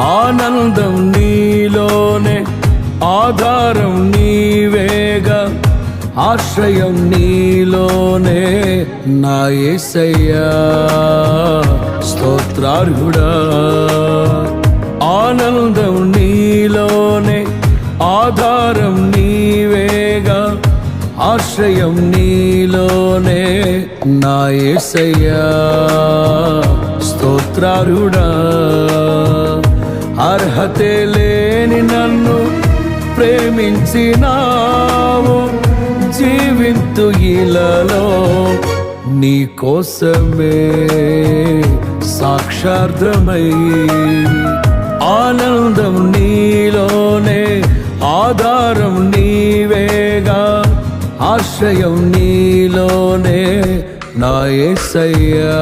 ఆనందం నీలోనే, ఆధారం నీవేగా, ఆశ్రయం నీలోనే నా యేసయ్యా స్తోత్రార్హుడా. ఆనందం నీలోనే, ఆధారం నీవేగా, ఆశ్రయం నీలోనే నా యేసయ్యా స్తోత్రార్హుడా. అర్హతే లేని నన్ను ప్రేమించినావు, జీవింతు ఇలలో నీ కోసమే సాక్షార్థమై. ఆనందం నీలోనే, ఆధారం నీవేగా, ఆశ్రయం నీలోనే నా యేసయ్యా